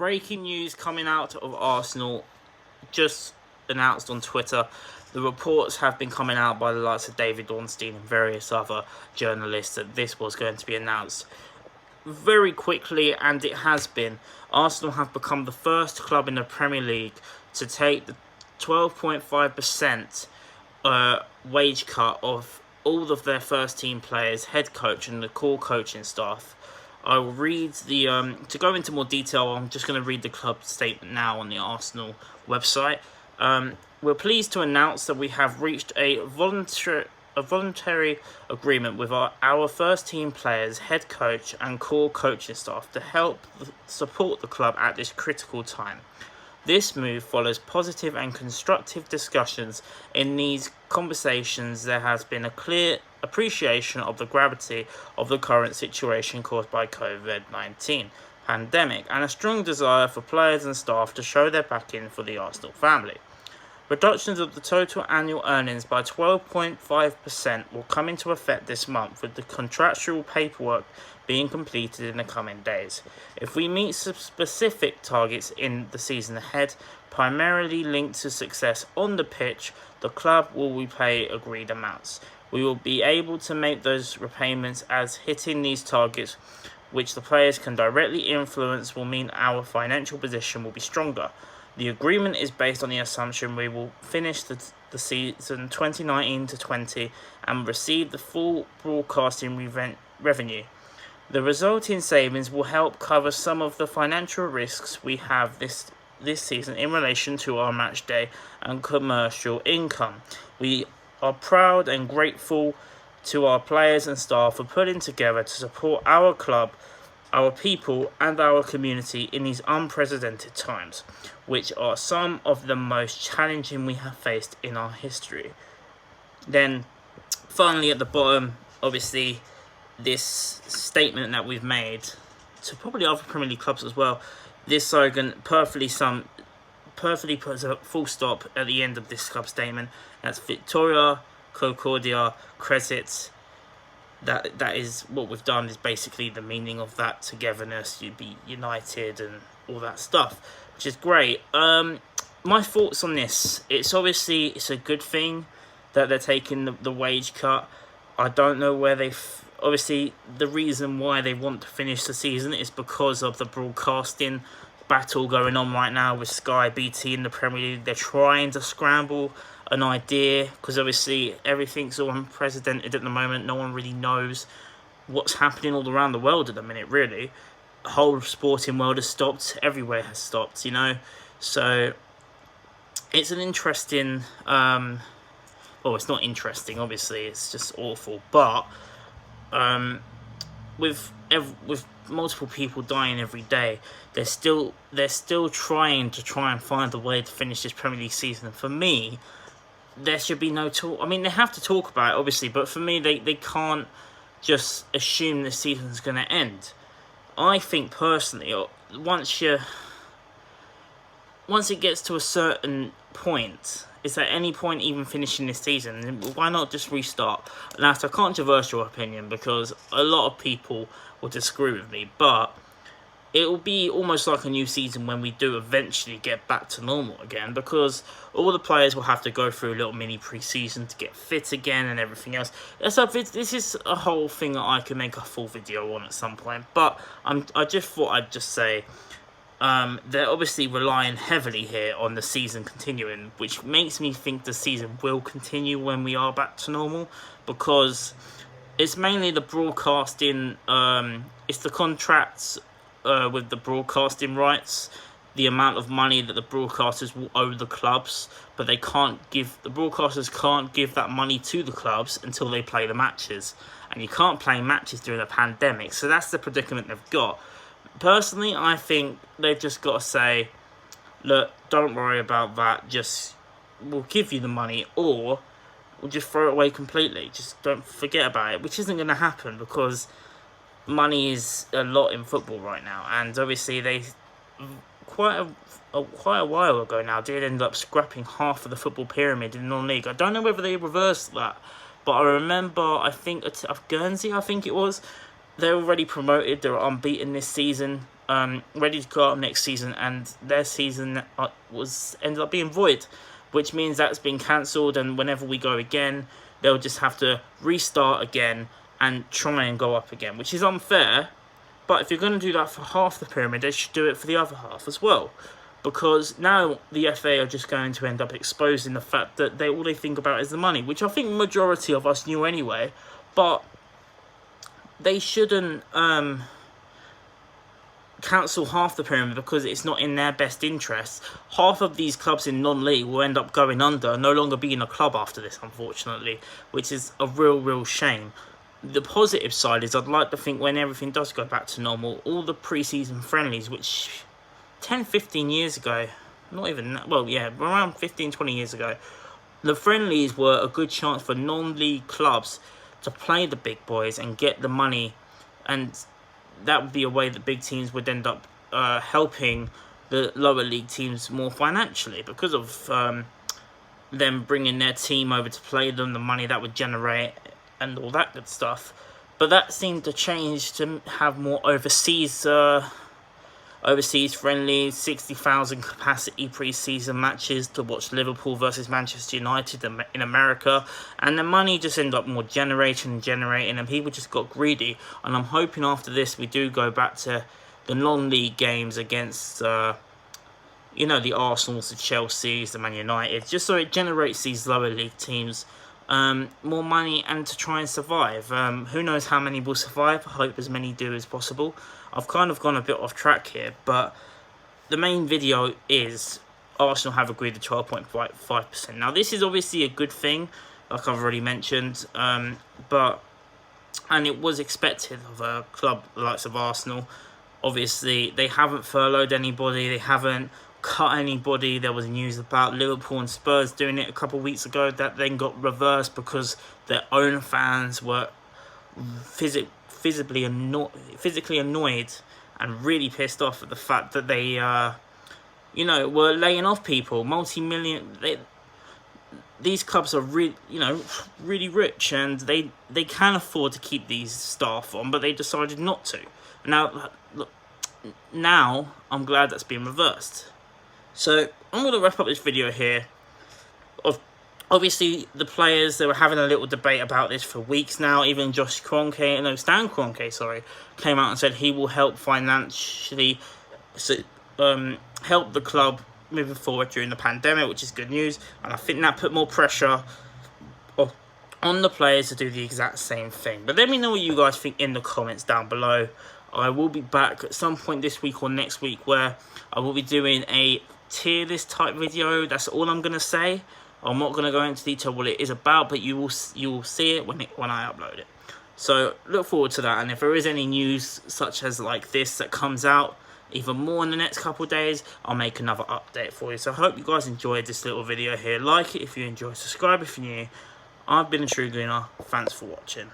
breaking news coming out of Arsenal, just announced on Twitter. The reports have been coming out by the likes of David Ornstein and various other journalists that this was going to be announced very quickly, and it has been. Arsenal have become the first club in the Premier League to take the 12.5% wage cut of all of their first team players, head coach and the core coaching staff. I will read the to go into more detail. I'm just going to read the club statement now on the Arsenal website. We're pleased to announce that we have reached a voluntary agreement with our first team players, head coach and core coaching staff to help support the club at this critical time. This move follows positive and constructive discussions. In these conversations, there has been a clear appreciation of the gravity of the current situation caused by COVID-19 pandemic and a strong desire for players and staff to show their backing for the Arsenal family. Reductions of the total annual earnings by 12.5% will come into effect this month, with the contractual paperwork being completed in the coming days. If we meet some specific targets in the season ahead, primarily linked to success on the pitch, the club will repay agreed amounts. We will be able to make those repayments, as hitting these targets, which the players can directly influence, will mean our financial position will be stronger. The agreement is based on the assumption we will finish the season 2019-20 and receive the full broadcasting revenue. The resulting savings will help cover some of the financial risks we have this season in relation to our match day and commercial income. We are proud and grateful to our players and staff for putting together to support our club, our people and our community in these unprecedented times, which are some of the most challenging we have faced in our history. Then finally at the bottom, obviously this statement that we've made to probably other Premier League clubs as well, this slogan perfectly puts a full stop at the end of this club statement. That's Victoria, Concordia, Crescit. That is what we've done, is basically the meaning of that togetherness, you'd be united and all that stuff, which is great. My thoughts on this, it's a good thing that they're taking the wage cut. I don't know where obviously the reason why they want to finish the season is because of the broadcasting battle going on right now with Sky, BT in the Premier League. They're trying to scramble an idea, because obviously everything's all unprecedented at the moment. No one really knows what's happening all around the world at the minute, really. The whole sporting world has stopped. Everywhere has stopped, So it's an interesting... it's not interesting, obviously. It's just awful. But with multiple people dying every day, they're still trying and find a way to finish this Premier League season. And for me, there should be no talk. I mean, they have to talk about it, obviously, but for me, they can't just assume the season's going to end. I think, personally, once it gets to a certain point, is at any point even finishing this season, why not just restart? Now, it's a controversial opinion, because a lot of people will disagree with me, but it will be almost like a new season when we do eventually get back to normal again, because all the players will have to go through a little mini pre-season to get fit again and everything else. This is a whole thing that I could make a full video on at some point, but I just thought I'd just say they're obviously relying heavily here on the season continuing, which makes me think the season will continue when we are back to normal, because it's mainly the broadcasting, it's the contracts with the broadcasting rights, the amount of money that the broadcasters will owe the clubs, but the broadcasters can't give that money to the clubs until they play the matches, and you can't play matches during a pandemic, so that's the predicament they've got. Personally, I think they've just got to say, look, don't worry about that, we'll give you the money, or we'll just throw it away completely, just don't forget about it, which isn't going to happen, because money is a lot in football right now, and obviously they quite a while ago now did end up scrapping half of the football pyramid in non-league. I don't know whether they reversed that, but I remember, I think of Guernsey, I think it was, they're already promoted. They're unbeaten this season, ready to go up next season, and their season ended up being void, which means that's been cancelled. And whenever we go again, they'll just have to restart again and try and go up again, which is unfair. But if you're going to do that for half the pyramid, they should do it for the other half as well. Because now the FA are just going to end up exposing the fact that all they think about is the money, which I think the majority of us knew anyway. But they shouldn't cancel half the pyramid because it's not in their best interest. Half of these clubs in non-league will end up going under, no longer being a club after this, unfortunately, which is a real shame. The positive side is I'd like to think when everything does go back to normal, all the pre-season friendlies, which 10-15 years ago, not even that, well, yeah, around 15-20 years ago, the friendlies were a good chance for non-league clubs to play the big boys and get the money, and that would be a way that big teams would end up helping the lower league teams more financially because of them bringing their team over to play them, the money that would generate and all that good stuff. But that seemed to change to have more overseas friendly, 60,000 capacity pre-season matches to watch Liverpool versus Manchester United in America, and the money just ended up more generating, and people just got greedy. And I'm hoping after this we do go back to the non-league games against the Arsenals, the Chelseas, the Man United, just so it generates these lower league teams more money and to try and survive. Who knows how many will survive? I hope as many do as possible. I've kind of gone a bit off track here, but the main video is Arsenal have agreed to 12.5%. Now, this is obviously a good thing, like I've already mentioned, and it was expected of a club the likes of Arsenal. Obviously, they haven't furloughed anybody, they haven't cut anybody. There was news about Liverpool and Spurs doing it a couple of weeks ago that then got reversed because their own fans were physically annoyed and really pissed off at the fact that they were laying off people. These clubs are really rich, and they can afford to keep these staff on, but they decided not to. Now I'm glad that's been reversed. So I'm going to wrap up this video here. Obviously, the players, they were having a little debate about this for weeks now. Even Stan Kroenke, came out and said he will help financially help the club moving forward during the pandemic, which is good news. And I think that put more pressure on the players to do the exact same thing. But let me know what you guys think in the comments down below. I will be back at some point this week or next week where I will be doing a tier list type video. That's all I'm going to say. I'm not going to go into detail what it is about, but you will see it when I upload it. So look forward to that. And if there is any news such as like this that comes out even more in the next couple of days, I'll make another update for you. So I hope you guys enjoyed this little video here. Like it if you enjoyed, subscribe if you're new. I've been a True Gleaner. Thanks for watching.